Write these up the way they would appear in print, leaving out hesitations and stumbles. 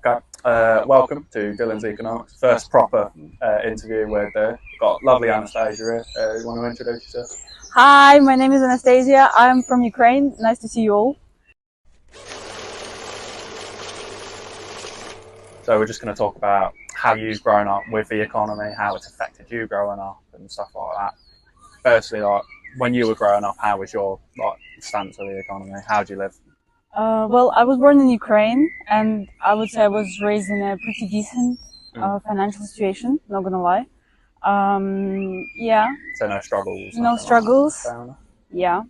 Okay. Welcome to Dylan's Economics. First proper interview with got lovely Anastasia here. You want to introduce yourself? Hi, my name is Anastasia. I'm from Ukraine. Nice to see you all. So we're just going to talk about how you've grown up with the economy, how it's affected you growing up, and stuff like that. Firstly, like when you were growing up, how was your stance of the economy? How do you live? Well, I was born in Ukraine, and I would say I was raised in a pretty decent financial situation. Not gonna lie. Yeah. So no struggles. No struggles. Like yeah.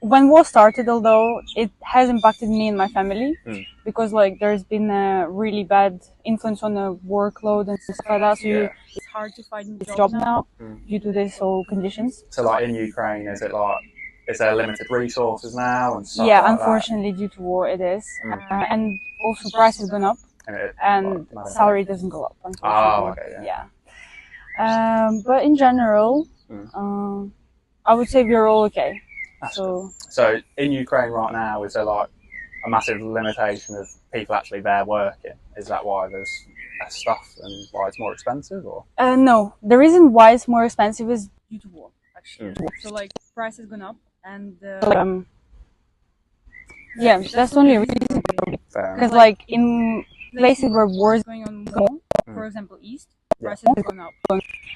When war started, although it has impacted me and my family, because like there's been a really bad influence on the workload and stuff like that. So it's hard to find a job now due to this whole conditions. So like in Ukraine, is there limited resources now and stuff Yeah, like unfortunately, due to war, it is, and also price has gone up, and salary doesn't go up. Unfortunately, okay, yeah. But in general, I would say we're all okay. So in Ukraine right now, is there like a massive limitation of people actually there working? Is that why there's less stuff and why it's more expensive, or? No, the reason why it's more expensive is due to war, actually. So like price has gone up, and yeah, that's the only reason. Because like in places where war is going on more, for example, east, prices have gone up,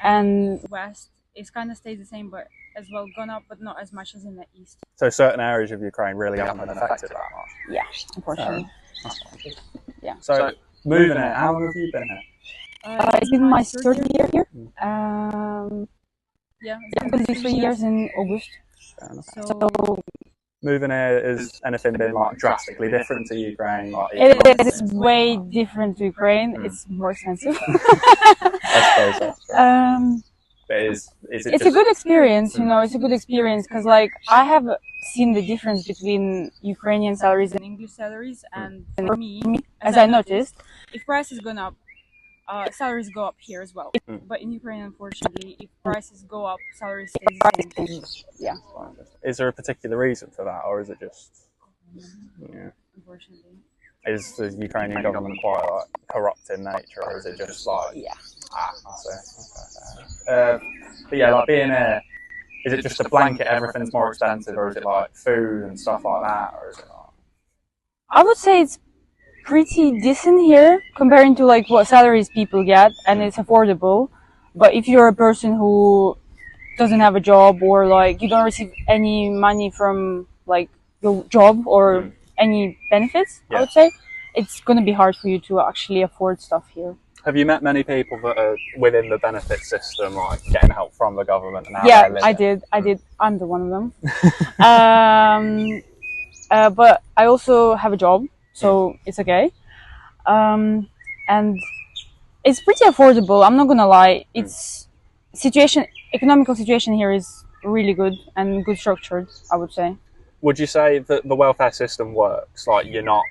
and west is kind of stays the same, but as well gone up, but not as much as in the east. So certain areas of Ukraine really haven't been affected that much. Yeah, unfortunately. Yeah. So moving it, how long have you been here? It's been my third year here. Yeah, it's going to be 3 years in August. So moving here, has anything been like drastically different to Ukraine? Like it is way different to Ukraine. It's more expensive. I suppose so. It's a good experience, you know. It's a good experience because, like, I have seen the difference between Ukrainian salaries and English salaries, and for me, as I noticed, if prices gone up, salaries go up here as well. But in Ukraine, unfortunately, if prices go up, salaries stay the same. Yeah. Is there a particular reason for that, or is it just? Yeah. Unfortunately. Is the Ukrainian government quite like corrupt in nature, or is it just like? Yeah. I see. Okay. But yeah, like being here, is it just a blanket everything's more expensive, or is it like food and stuff like that, or is it like? I would say it's pretty decent here comparing to like what salaries people get, and it's affordable. But if you're a person who doesn't have a job, or like you don't receive any money from like your job or any benefits, I would say it's going to be hard for you to actually afford stuff here. Have you met many people that are within the benefit system, like getting help from the government? And how Yeah, I did. I'm the one of them. But I also have a job, so it's okay. And it's pretty affordable. I'm not gonna lie. It's economical situation here is really good and good structured, I would say. Would you say that the welfare system works? Like you're not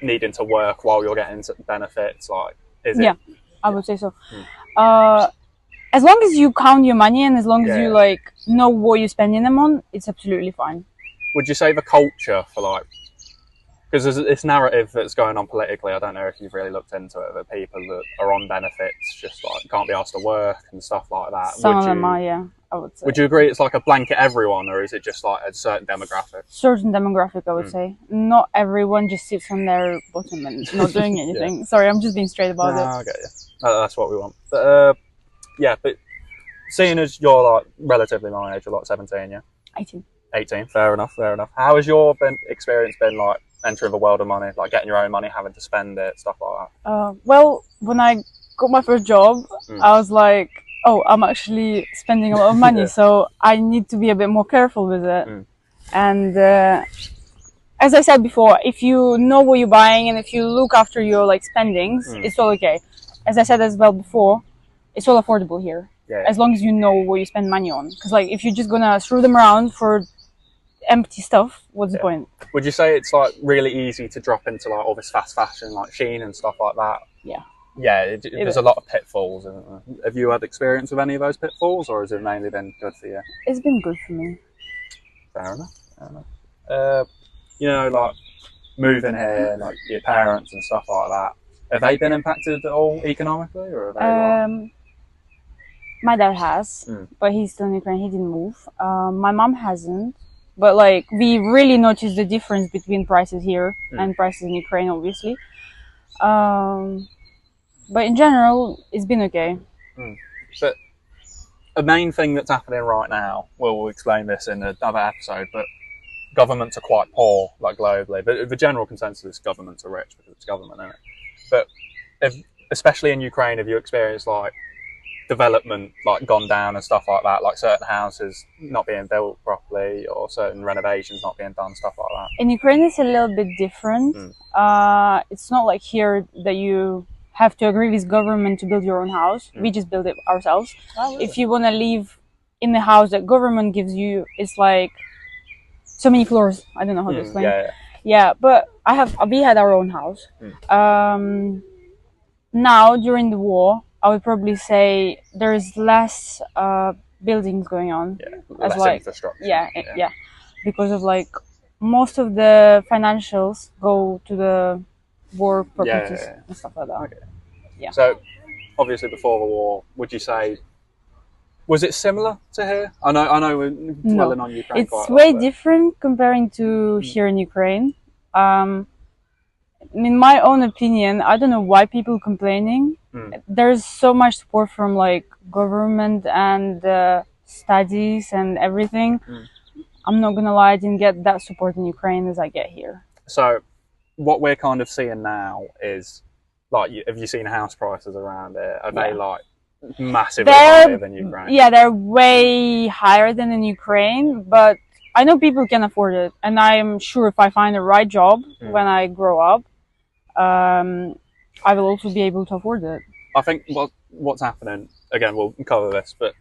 needing to work while you're getting benefits, like? Yeah, I would say so. As long as you count your money and as long as you like know what you're spending them on, it's absolutely fine. Would you say the culture for like, because there's this narrative that's going on politically, I don't know if you've really looked into it, that people that are on benefits just like can't be asked to work and stuff like that. Some of them are, yeah, I would say. Would you agree it's like a blanket everyone, or is it just like a certain demographic? Certain demographic, I would say. Not everyone just sits on their bottom and not doing anything. Sorry, I'm just being straight about it. I get you. That's what we want. But but seeing as you're like relatively my age, you're like 17, yeah? 18. 18, fair enough. How has your experience been like entering the world of money, like getting your own money, having to spend it, stuff like that? Well, when I got my first job, I was like, oh, I'm actually spending a lot of money, so I need to be a bit more careful with it. And as I said before, if you know what you're buying and if you look after your like spendings, it's all okay. As I said as well before, it's all affordable here. As long as you know what you spend money on. Because like if you're just gonna throw them around for empty stuff, what's the point? Would you say it's like really easy to drop into like all this fast fashion, like Shein and stuff like that? Yeah. Yeah, there's a lot of pitfalls, isn't there? Have you had experience with any of those pitfalls, or has it mainly been good for you? It's been good for me. Fair enough. You know, like moving here, like your parents and stuff like that, have they been impacted at all economically, or are they? My dad has, but he's still in Ukraine. He didn't move. My mom hasn't, but like we really noticed the difference between prices here and prices in Ukraine, obviously. But in general, it's been okay. But a main thing that's happening right now, we'll explain this in another episode, but governments are quite poor, like globally. But the general consensus is governments are rich because it's government, isn't it? But especially in Ukraine, have you experienced like development like gone down and stuff like that, like certain houses not being built properly or certain renovations not being done, stuff like that? In Ukraine, it's a little bit different. It's not like here that you have to agree with government to build your own house. We just build it ourselves. Oh, really? If you want to live in the house that government gives you, it's like so many floors. I don't know how to explain. Yeah, but we had our own house. Now during the war, I would probably say there's less buildings going on. Less infrastructure. Yeah, because of like most of the financials go to the war properties and stuff like that. Okay. Yeah. So obviously before the war, would you say was it similar to here? I know we're dwelling on Ukraine. It's way different comparing to here in Ukraine. In my own opinion, I don't know why people complaining. There's so much support from like government and studies and everything. I'm not gonna lie, I didn't get that support in Ukraine as I get here. So what we're kind of seeing now is like, have you seen house prices around here? Are they like massively higher than Ukraine? Yeah, they're way higher than in Ukraine, but I know people can afford it, and I'm sure if I find the right job when I grow up, I will also be able to afford it. I think what's happening, again, we'll cover this, but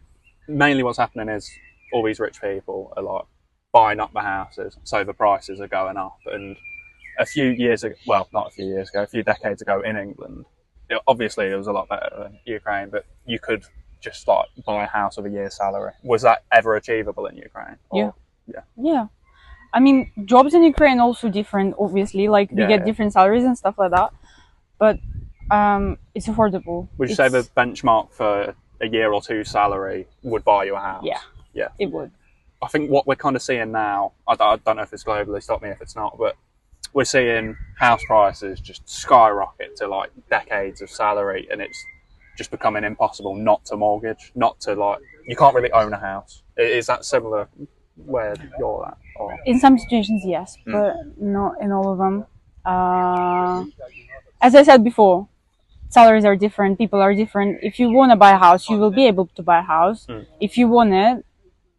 mainly what's happening is all these rich people are like buying up the houses, so the prices are going up. And a few years ago, well, not a few years ago, a few decades ago in England, obviously it was a lot better than Ukraine, but you could just like buy a house with a year's salary. Was that ever achievable in Ukraine? Yeah. I mean, jobs in Ukraine are also different, obviously. Like, we get different salaries and stuff like that. But it's affordable. Would you say the benchmark for a year or two salary would buy you a house? Yeah, it would. I think what we're kind of seeing now, I don't know if it's globally, stop me if it's not, but we're seeing house prices just skyrocket to like decades of salary, and it's just becoming impossible not to mortgage, not to like, you can't really own a house. Is that similar where you're at? Or? In some situations, yes, but not in all of them. As I said before, salaries are different, people are different. If you want to buy a house, you will be able to buy a house. If you want it,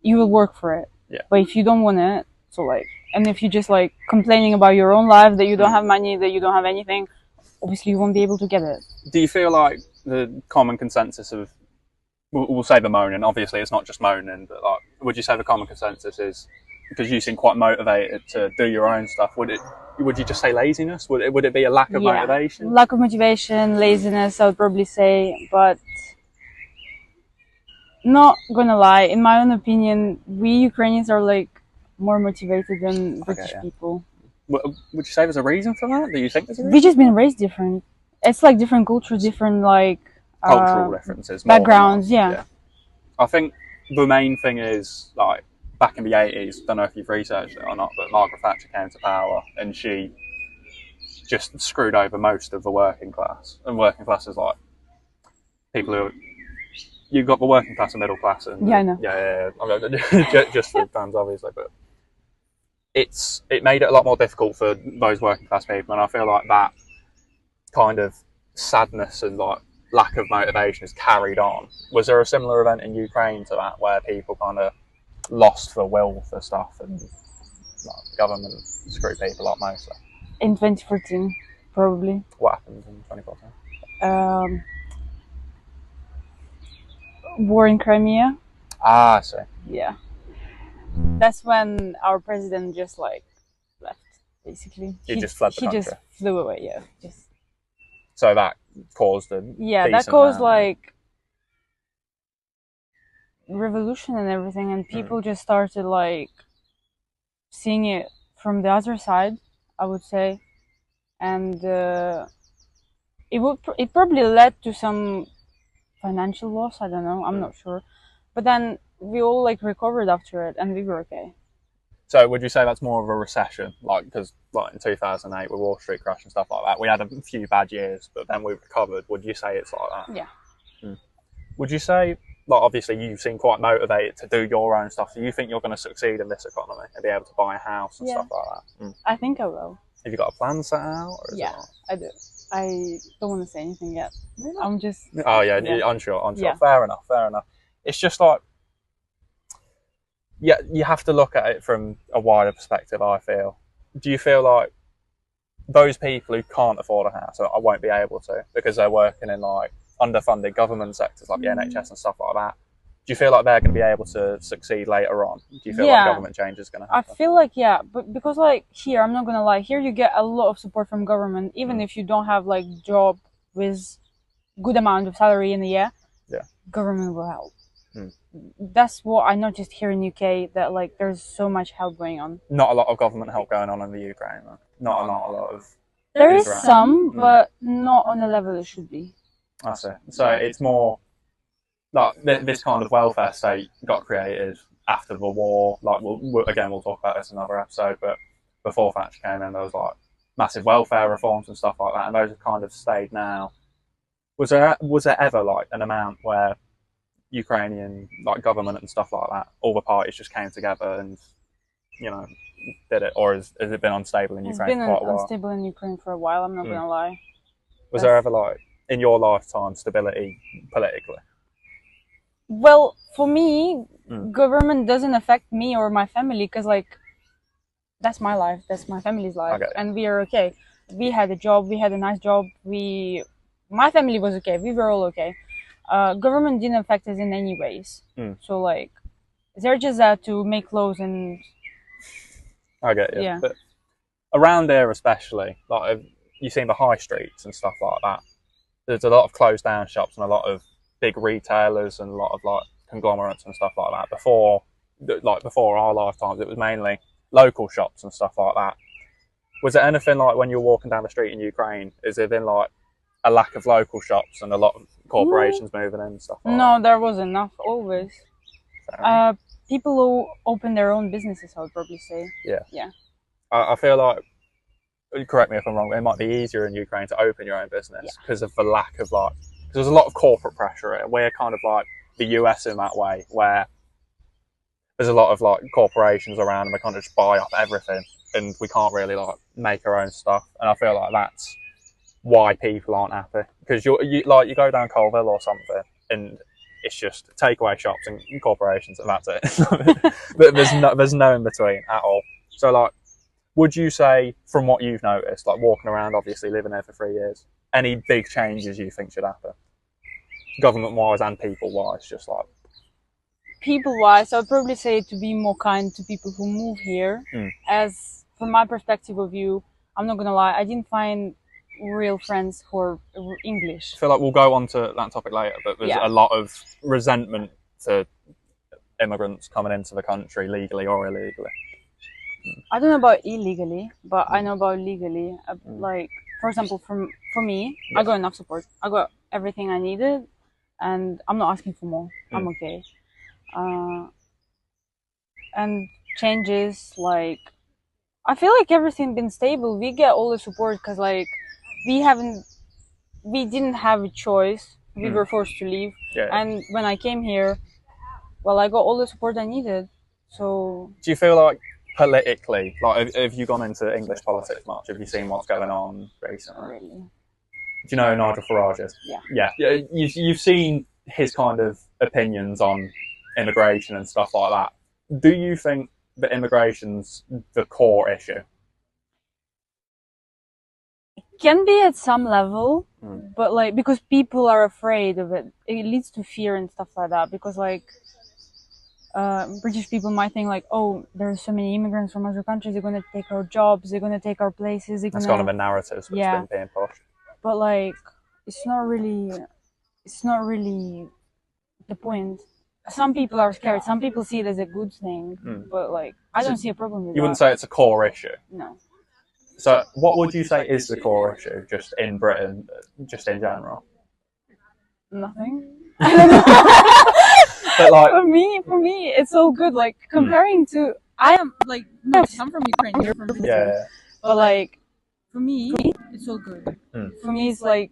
you will work for it. But if you don't want it, so like, and if you're just like complaining about your own life, that you don't have money, that you don't have anything, obviously you won't be able to get it. Do you feel like the common consensus of, we'll say the moaning, obviously it's not just moaning, but like, would you say the common consensus is, because you seem quite motivated to do your own stuff, would you just say laziness? Would it be a lack of motivation? Lack of motivation, laziness, I would probably say, but not gonna lie, in my own opinion, we Ukrainians are like more motivated than British people. Would you say there's a reason for that? Do you think there's a reason? We've just been raised different. It's like different cultures, different like cultural differences, backgrounds. Yeah. I think the main thing is like back in the 80s. Don't know if you've researched it or not, but Margaret Thatcher came to power and she just screwed over most of the working class. And working class is like people who you've got the working class and middle class, and I know. Just for fans, obviously, but it made it a lot more difficult for those working class people, and I feel like that kind of sadness and like lack of motivation is carried on. Was there a similar event in Ukraine to that where people kind of lost the will for stuff and like, government screwed people up mostly? In 2014, probably. What happened in 2014? War in Crimea. I see. Yeah. That's when our president just like left, basically. He just fled the country. He just flew away, yeah. So that caused a that caused like revolution and everything, and people just started like seeing it from the other side, I would say. and it probably led to some financial loss. I don't know. I'm not sure, but then we all like recovered after it, and we were okay. So would you say that's more of a recession, like because like in 2008 with Wall Street crash and stuff like that, we had a few bad years, but then we recovered. Would you say it's like that? Yeah. Would you say, like obviously you seem quite motivated to do your own stuff, so you think you're going to succeed in this economy and be able to buy a house and stuff like that? I think I will. Have you got a plan set out? Or is Yeah, I do. I don't want to say anything yet. I'm just. Oh yeah, unsure. Yeah. Fair enough. It's just like, yeah, you have to look at it from a wider perspective, I feel. Do you feel like those people who can't afford a house or won't be able to because they're working in like underfunded government sectors like the NHS and stuff like that, do you feel like they're going to be able to succeed later on? Do you feel like government change is going to happen? I feel like, yeah, but because like here, I'm not going to lie, here you get a lot of support from government, even if you don't have like job with good amount of salary in a year, government will help. That's what I noticed here in UK, that like there's so much help going on. Not a lot of government help going on in the Ukraine, though. Not a lot of. There is some, but not on the level it should be. I see. So it's more like this kind of welfare state got created after the war. Like we'll talk about this in another episode, but before Thatcher came in, there was like massive welfare reforms and stuff like that, and those have kind of stayed now. Was there ever like an amount where Ukrainian like government and stuff like that, all the parties just came together and did it, or has it been unstable in Ukraine for quite a while? It's been unstable in Ukraine for a while. I'm not gonna lie. Was there ever like in your lifetime stability politically? Well, for me, government doesn't affect me or my family because like that's my life, that's my family's life, and we are okay. We had a job, we had a nice job. My family was okay. We were all okay. Government didn't affect us in any ways. So like, they're just there to make laws and. I get you. Yeah. But around there, especially, like you've seen the high streets and stuff like that. There's a lot of closed down shops and a lot of big retailers and a lot of like conglomerates and stuff like that. Before our lifetimes, it was mainly local shops and stuff like that. Was there anything like when you were walking down the street in Ukraine? Is there been like a lack of local shops and a lot of corporations moving in and stuff like that? No, there was enough always. People who open their own businesses, I would probably say. Yeah. I feel like, correct me if I'm wrong, it might be easier in Ukraine to open your own business because of the lack of like, because there's a lot of corporate pressure. We're kind of like the US in that way, where there's a lot of like corporations around and they kind of just buy up everything, and we can't really like make our own stuff. And I feel like that's why people aren't happy, because you go down Colville or something and it's just takeaway shops and corporations and that's it. But there's no in between at all. So like, would you say from what you've noticed, like walking around, obviously living there for 3 years, any big changes you think should happen, government wise and people wise? Just like people wise, I'd probably say to be more kind to people who move here. As from my perspective of view, I'm not gonna lie, I didn't find real friends who are English. I feel like we'll go on to that topic later, but there's a lot of resentment to immigrants coming into the country legally or illegally. I don't know about illegally, but I know about legally. Like, for example, for me, I got enough support. I got everything I needed, and I'm not asking for more. I'm okay. And changes, like, I feel like everything been stable. We get all the support because, like, we didn't have a choice. We were forced to leave. And when I came here, well, I got all the support I needed. So. Do you feel like politically, like, have you gone into English politics much? Have you seen what's going on recently? Really? Do you know who Nigel Farage is? Yeah. You've seen his kind of opinions on immigration and stuff like that. Do you think that immigration's the core issue? Can be at some level, but like, because people are afraid of it, it leads to fear and stuff like that. Because like, British people might think like, oh, there's so many immigrants from other countries, they're going to take our jobs, they're going to take our places. That's kind of a narrative that's been being pushed. But like, it's not really the point. Some people are scared. Some people see it as a good thing, but like, I don't see a problem with that. You wouldn't say it's a core issue? No. So, what would you say is the core issue, just in Britain, just in general? Nothing. I don't know. But like, for me, it's all good. Like comparing to, I am like, no, I'm from Ukraine. You're from Brazil. yeah. But like, For me, it's all good. for me, it's like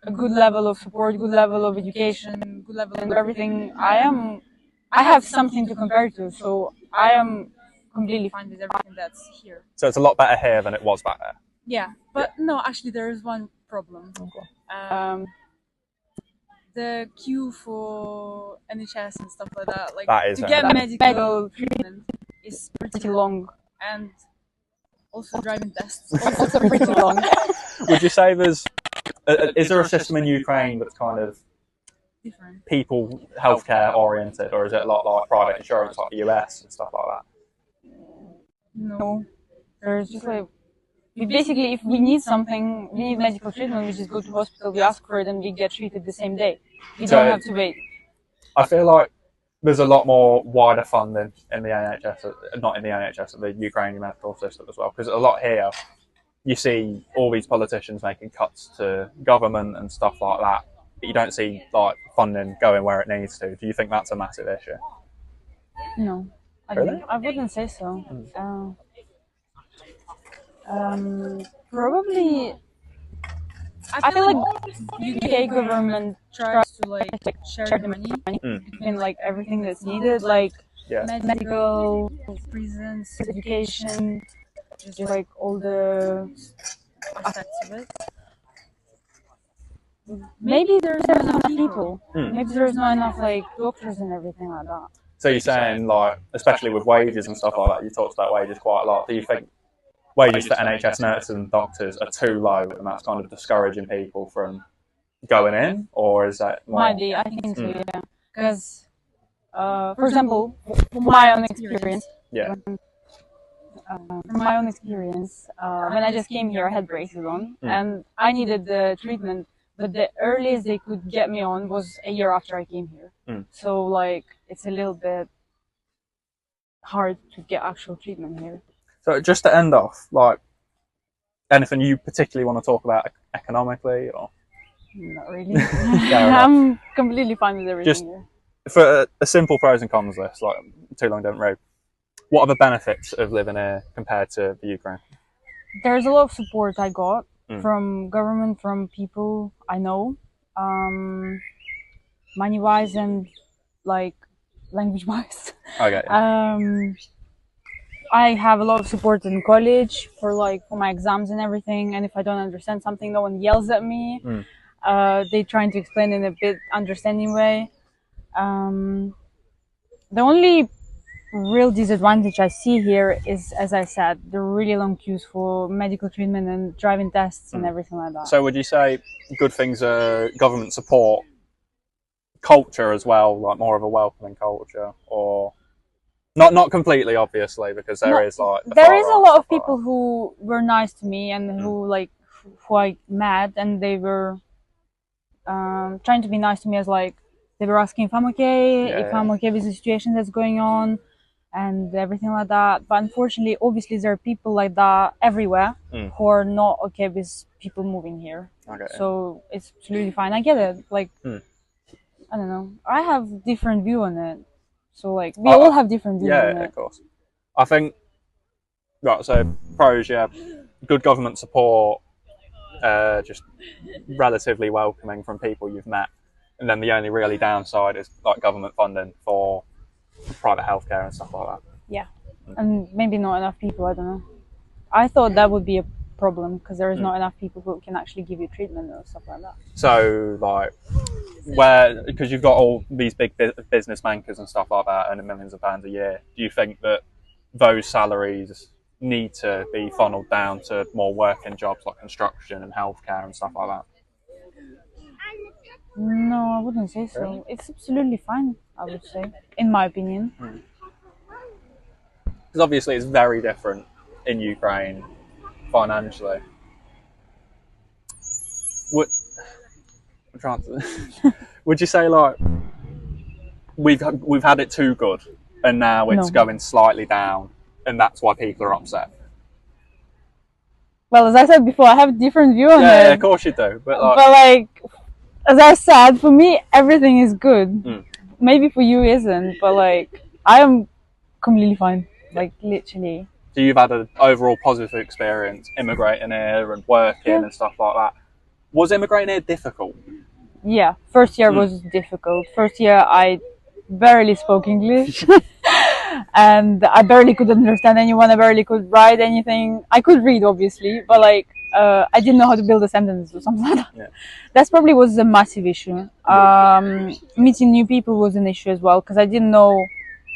a good level of support, good level of education, good level of everything. I have something to compare to, so I am completely fine with everything that's here. So it's a lot better here than it was back there. Yeah, but no, actually, there is one problem. The queue for NHS and stuff like that, like That is to get medical treatment, is Pretty long. and also driving tests. Also pretty long. Would you say is there a system in Ukraine that's kind of Different. people healthcare oriented, or is it a lot like private insurance like the US and stuff like that? No, there's just like, we basically, if we need something, we need medical treatment, we just go to hospital, we ask for it, and we get treated the same day. We don't have to wait. I feel like there's a lot more wider funding in the NHS, not in the NHS, the Ukrainian medical system as well. Because a lot here, you see all these politicians making cuts to government and stuff like that, but you don't see like funding going where it needs to. Do you think that's a massive issue? No, Really? I wouldn't say so. Probably, I feel like UK government tries to like share the money between like everything that's needed, like Yeah. medical, prisons, education, just like all the aspects of it. maybe there's not enough people. Maybe there's not enough like doctors and everything like that. So you're saying like, especially with wages and stuff like that, you talked about wages quite a lot. Do you think wages for NHS nurses and doctors are too low, and that's kind of discouraging people from going in, or is that more... Might be, I think so, yeah. Because, for example, from my own experience, when I just came here, I had braces on, and I needed the treatment, but the earliest they could get me on was a year after I came here. So, like, it's a little bit hard to get actual treatment here. So just to end off, like, anything you particularly want to talk about economically, or? Not really. I'm completely fine with everything Just here. For a simple pros and cons list, like too long don't read. What are the benefits of living here compared to the Ukraine? There's a lot of support I got from government, from people I know, money-wise and like language-wise. Okay. I have a lot of support in college for my exams and everything. And if I don't understand something, no one yells at me. They trying to explain in a bit understanding way. The only real disadvantage I see here is, as I said, the really long queues for medical treatment and driving tests and everything like that. So would you say good things are government support, culture as well, like more of a welcoming culture, or not completely, obviously, because there is like there is a lot of people who were nice to me and who I met, and they were trying to be nice to me, as like they were asking if I'm okay, I'm okay with the situation that's going on and everything like that. But unfortunately, obviously, there are people like that everywhere who are not okay with people moving here. So it's absolutely fine. I get it. Like, I don't know. I have different view on it. So like we all have different views on it. Yeah, of course. I think so pros, good government support, just relatively welcoming from people you've met, and then the only really downside is like government funding for private healthcare and stuff like that. Yeah, and maybe not enough people. I don't know. I thought that would be a problem because there is not enough people who can actually give you treatment or stuff like that. So like, because you've got all these big business bankers and stuff like that earning millions of pounds a year, do you think that those salaries need to be funneled down to more working jobs like construction and healthcare and stuff like that? No, I wouldn't say so. Really? It's absolutely fine, I would say, in my opinion. Because obviously it's very different in Ukraine financially. Would you say like we've had it too good and now it's going slightly down, and that's why people are upset? Well, as I said before, I have a different view on Yeah, it. of course you do. But As I said, for me, everything is good. Maybe for you isn't, but like, I am completely fine. Like, literally. so you've had an overall positive experience immigrating here and working and stuff like that. Was immigrating here difficult? Yeah, first year was difficult. First year, I barely spoke English. And I barely could understand anyone. I barely could write anything. I could read, obviously, but like, I didn't know how to build a sentence or something like that. Yeah. That's probably was a massive issue. Meeting new people was an issue as well, because I didn't know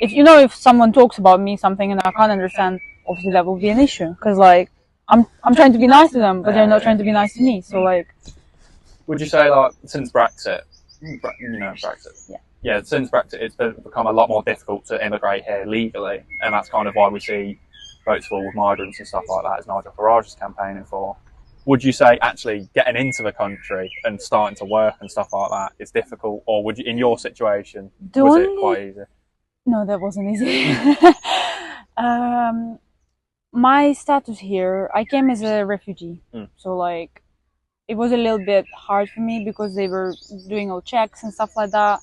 if someone talks about me something and I can't understand, obviously that will be an issue, because like I'm trying to be nice to them, but they're not trying to be nice to me. So like, would you say like since Brexit, Brexit? Yeah, since Brexit, it's become a lot more difficult to immigrate here legally, and that's kind of why we see votes for with migrants and stuff like that, as Nigel Farage is campaigning for. Would you say actually getting into the country and starting to work and stuff like that is difficult, or would you, in your situation, was it quite easy? No, that wasn't easy. My status here, I came as a refugee, so like it was a little bit hard for me because they were doing all checks and stuff like that.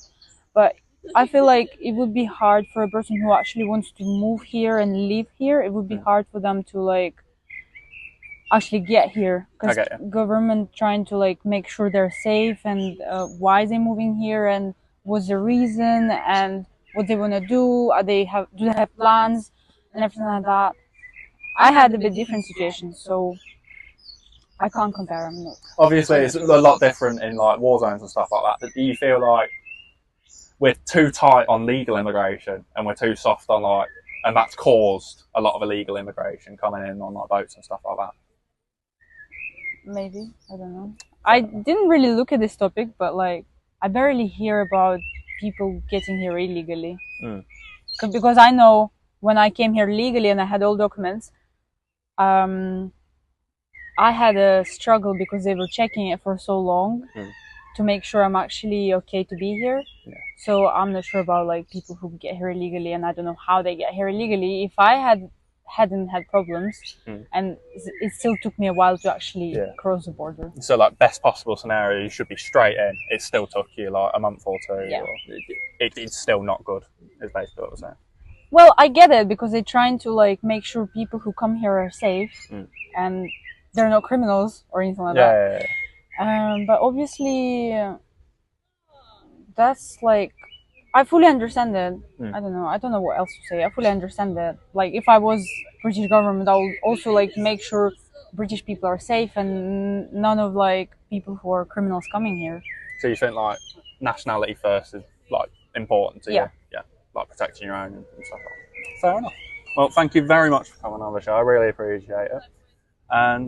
But I feel like it would be hard for a person who actually wants to move here and live here. It would be hard for them to like actually get here, because government trying to like make sure they're safe and why they're moving here and what's the reason and what they want to do. Do they have plans and everything like that. I had a bit different situation, so I can't compare them. No. Obviously, it's a lot different in like war zones and stuff like that. But do you feel like we're too tight on legal immigration and we're too soft on like, and that's caused a lot of illegal immigration coming in on like boats and stuff like that? Maybe, I don't know. I didn't really look at this topic, but like I barely hear about people getting here illegally. Because I know when I came here legally and I had all documents, I had a struggle because they were checking it for so long to make sure I'm actually okay to be here. So I'm not sure about like people who get here illegally, and I don't know how they get here illegally. If I hadn't had problems, and it still took me a while to actually cross the border. So like best possible scenario, you should be straight in. It still took you like a month or two. Yeah. Or it's still not good, is basically what I'm saying. Well, I get it, because they're trying to like make sure people who come here are safe and they're not criminals or anything like that. But obviously, that's like, I fully understand it. I don't know what else to say. I fully understand that. Like, if I was British government, I would also like make sure British people are safe and none of like people who are criminals coming here. So you think like nationality first is like important to you? Yeah, like protecting your own and stuff like that. Fair enough. Well, thank you very much for coming on the show. I really appreciate it. And